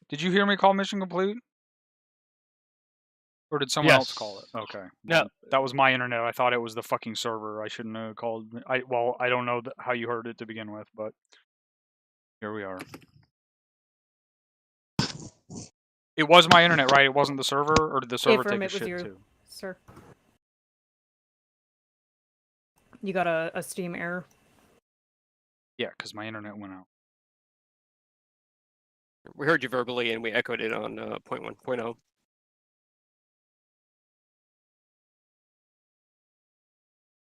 Did you hear me call mission complete? Or did someone else call it? Okay. No. That was my internet. I thought it was the fucking server. I shouldn't have called. Well, I don't know how you heard it to begin with, but here we are. It was my internet, right? It wasn't the server, or did the server take a shit too? Sir. You got a Steam error? Yeah, because my internet went out. We heard you verbally, and we echoed it on 0.1.0.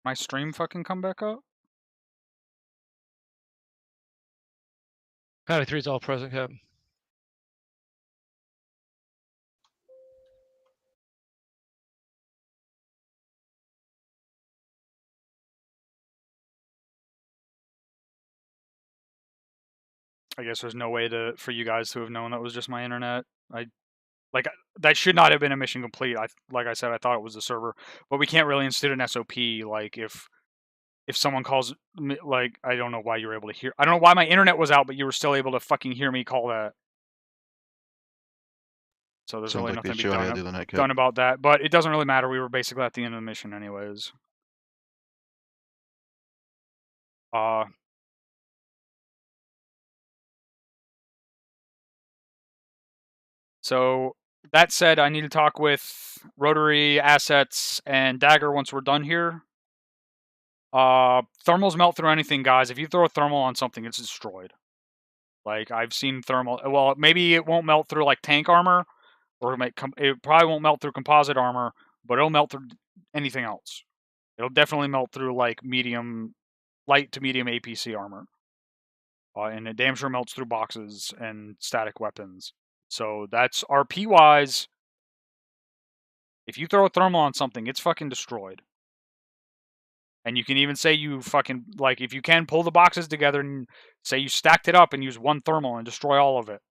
My stream fucking come back up? Patty 3 is all present, Cap. I guess there's no way for you guys to have known that was just my internet. That should not have been a mission complete. Like I said, I thought it was the server, but we can't really institute an SOP. Like if someone calls me, like I don't know why you were able to hear. I don't know why my internet was out, but you were still able to fucking hear me call that. So there's really nothing to be done about that. But it doesn't really matter. We were basically at the end of the mission anyways. So that said, I need to talk with Rotary, Assets, and Dagger once we're done here. Thermals melt through anything, guys. If you throw a thermal on something, it's destroyed. Like, I've seen thermal... Well, maybe it won't melt through, like, tank armor, or it probably won't melt through composite armor, but it'll melt through anything else. It'll definitely melt through, like, light to medium APC armor. And it damn sure melts through boxes and static weapons. So that's RP-wise. If you throw a thermal on something, it's fucking destroyed. And you can even say you fucking, like, if you can pull the boxes together and say you stacked it up and use one thermal and destroy all of it.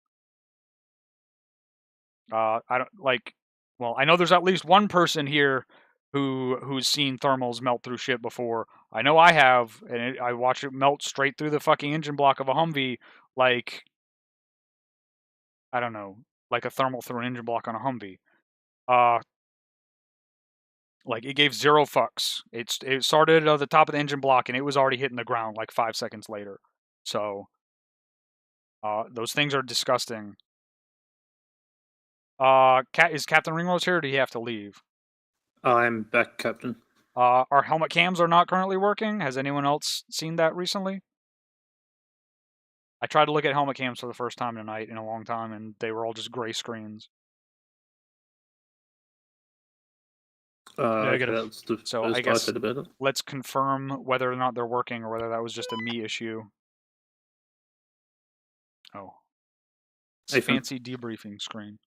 I don't, like, well, I know there's at least one person here who's seen thermals melt through shit before. I know I have, and I watch it melt straight through the fucking engine block of a Humvee, like, I don't know, like a thermal through an engine block on a Humvee. Like, it gave zero fucks. It started at the top of the engine block, and it was already hitting the ground like 5 seconds later. So, those things are disgusting. Is Captain Ringrose here, or do you have to leave? I'm back, Captain. Our helmet cams are not currently working. Has anyone else seen that recently? I tried to look at helmet cams for the first time tonight in a long time, and they were all just gray screens. I get it. So I guess let's confirm whether or not they're working, or whether that was just a me issue. Oh, it's a fancy debriefing screen.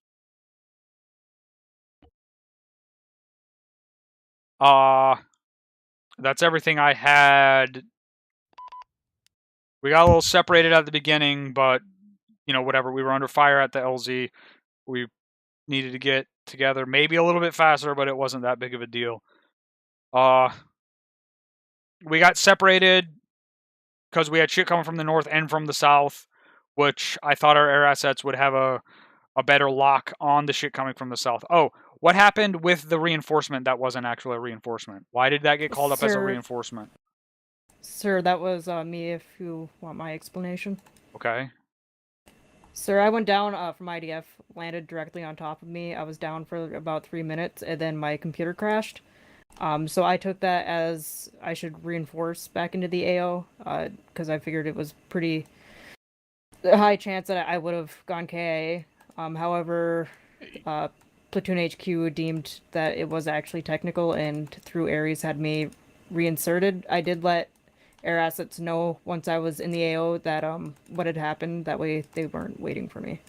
That's everything I had. We got a little separated at the beginning, but you know, whatever. We were under fire at the LZ. We needed to get together, maybe a little bit faster, but it wasn't that big of a deal. We got separated because we had shit coming from the north and from the south, which I thought our air assets would have a better lock on the shit coming from the south. Oh, what happened with the reinforcement that wasn't actually a reinforcement? Why did that get called up as a reinforcement? Sir, that was me, if you want my explanation. Okay. Sir, I went down from IDF, landed directly on top of me. I was down for about 3 minutes, and then my computer crashed. So I took that as I should reinforce back into the AO, because I figured it was pretty high chance that I would have gone KIA. However, Platoon HQ deemed that it was actually technical, and through Ares had me reinserted. I did let air assets know once I was in the AO that what had happened. That way they weren't waiting for me.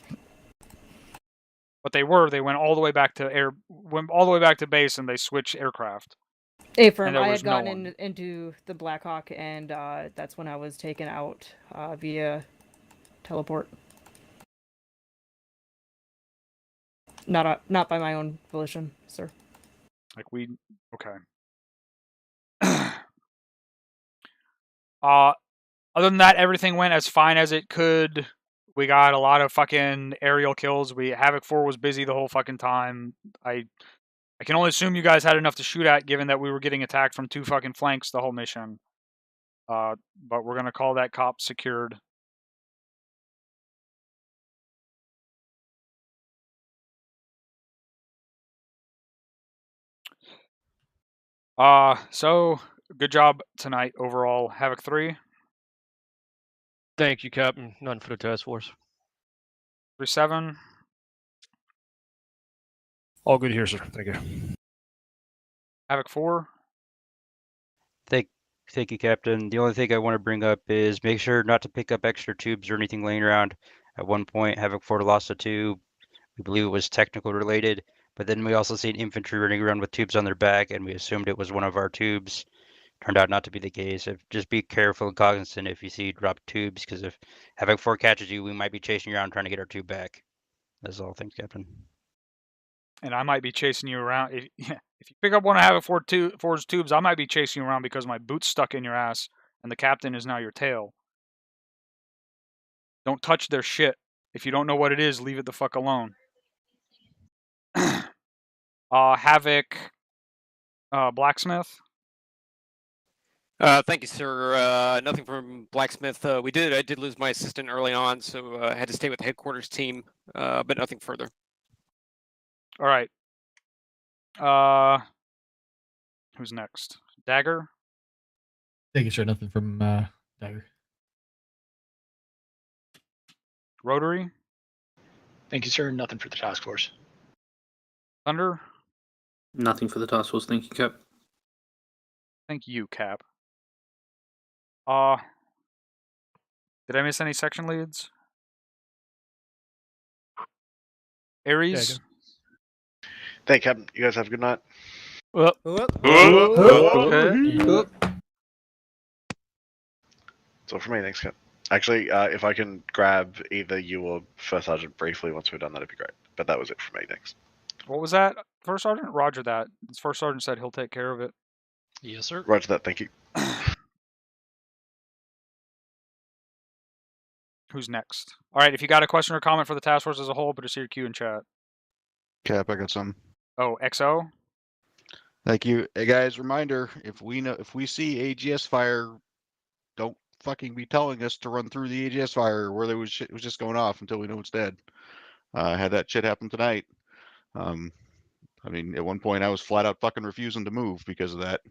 But they were. They went all the way back to base, and they switched aircraft. A-firm, I had gone into the Black Hawk, and that's when I was taken out via teleport. Not by my own volition, sir. Okay. Other than that, everything went as fine as it could. We got a lot of fucking aerial kills. Havoc 4 was busy the whole fucking time. I can only assume you guys had enough to shoot at, given that we were getting attacked from 2 fucking flanks the whole mission. But we're gonna call that cop secured. So good job tonight overall. Havoc 3, Thank you, Captain. None for the task force. 3-7, All good here, sir. Thank you. Havoc 4, Thank you, Captain. The only thing I want to bring up is make sure not to pick up extra tubes or anything laying around. At one point, Havoc 4 lost a tube. We believe it was technical related, but then we also seen infantry running around with tubes on their back, and we assumed it was one of our tubes. Turned out not to be the case. Just be careful and cognizant if you see dropped tubes, because if Havoc 4 catches you, we might be chasing you around trying to get our tube back. That's all. Thanks, Captain. and I might be chasing you around. If you pick up one of Havoc 4's tubes, I might be chasing you around because my boot's stuck in your ass, and the captain is now your tail. Don't touch their shit. If you don't know what it is, leave it the fuck alone. Havoc, Blacksmith. Thank you, sir. Nothing from Blacksmith. I did lose my assistant early on, so I had to stay with the headquarters team, but nothing further. All right. Who's next? Dagger. Thank you, sir. Nothing from Dagger. Rotary. Thank you, sir. Nothing for the task force. Thunder. Nothing for the task force. Thank you, Cap. Thank you, Cap. Did I miss any section leads? Aries. Dagger. Thank you, Captain. You guys have a good night. Okay. That's all for me. Thanks, Cap. Actually, if I can grab either you or First Sergeant briefly once we're done, that'd be great. But that was it for me. Thanks. What was that? First Sergeant? Roger that. First Sergeant said he'll take care of it. Yes, sir. Roger that. Thank you. Who's next? All right, if you got a question or comment for the task force as a whole, put a your Q in chat. Cap, I got some. Oh, XO? Thank you. Hey guys, reminder, if we see AGS fire, don't fucking be telling us to run through the AGS fire where there was shit was just going off until we know it's dead. I had that shit happen tonight. I mean, at one point I was flat out fucking refusing to move because of that.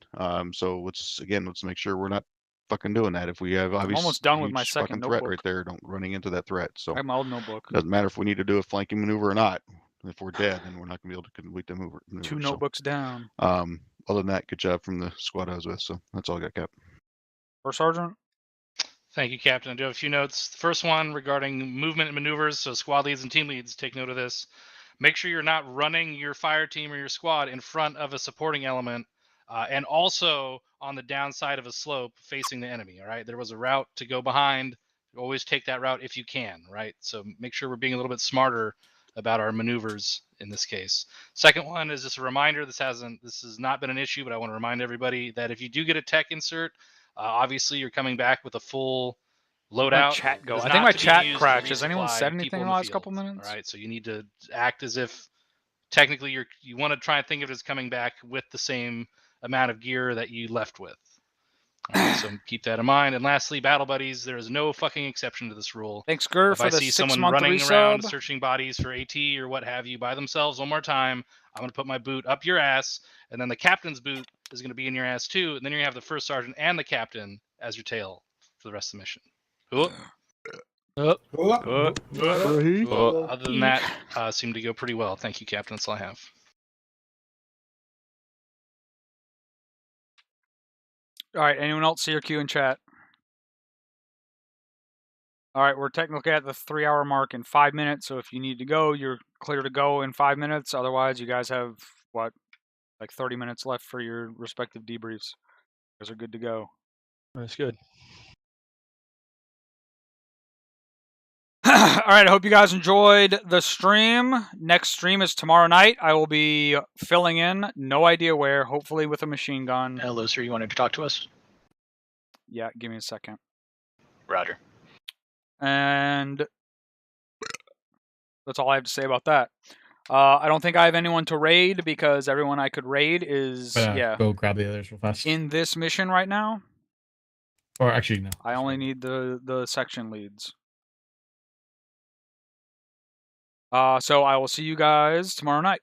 So let's make sure we're not fucking doing that. If we have obviously almost done with my second fucking threat notebook. right there, don't running into that threat. So I have my old notebook. doesn't matter if we need to do a flanking maneuver or not. If we're dead, then we're not gonna be able to complete the maneuver. 2 notebooks down. Other than that, good job from the squad I was with. So that's all I got, Cap. First Sergeant? Thank you, Captain. I do have a few notes. The first one regarding movement and maneuvers. So squad leads and team leads, take note of this. Make sure you're not running your fire team or your squad in front of a supporting element, and also on the downside of a slope facing the enemy. All right, there was a route to go behind. Always take that route if you can. Right, so make sure we're being a little bit smarter about our maneuvers in this case. Second one is just a reminder. This has not been an issue, but I want to remind everybody that if you do get a tech insert, obviously you're coming back with a full loadout. Chat go. I think my chat crashed. Has anyone said anything in the last couple minutes? All right, so you need to act as if technically you want to try and think of it as coming back with the same amount of gear that you left with. All right, so keep that in mind. And lastly, battle buddies, there is no fucking exception to this rule. Thanks, Gur, if for I the see 6 someone month running resub. around searching bodies for AT or what have you by themselves one more time, I'm going to put my boot up your ass, and then the captain's boot is going to be in your ass too, and then you're going to have the first sergeant and the captain as your tail for the rest of the mission. Cool. Other than that, seemed to go pretty well. Thank you, Captain. That's all I have. All right, anyone else see your Q in chat? All right, we're technically at the 3-hour mark in 5 minutes, so if you need to go, you're clear to go in 5 minutes. Otherwise, you guys have, what, like 30 minutes left for your respective debriefs. You guys are good to go. That's good. All right, I hope you guys enjoyed the stream. Next stream is tomorrow night. I will be filling in, no idea where, hopefully with a machine gun. Hello, sir. You wanted to talk to us? Yeah, give me a second. Roger. And That's all I have to say about that. I don't think I have anyone to raid because everyone I could raid is Go grab the others real fast. in this mission right now. Or actually, no. I only need the section leads. So I will see you guys tomorrow night.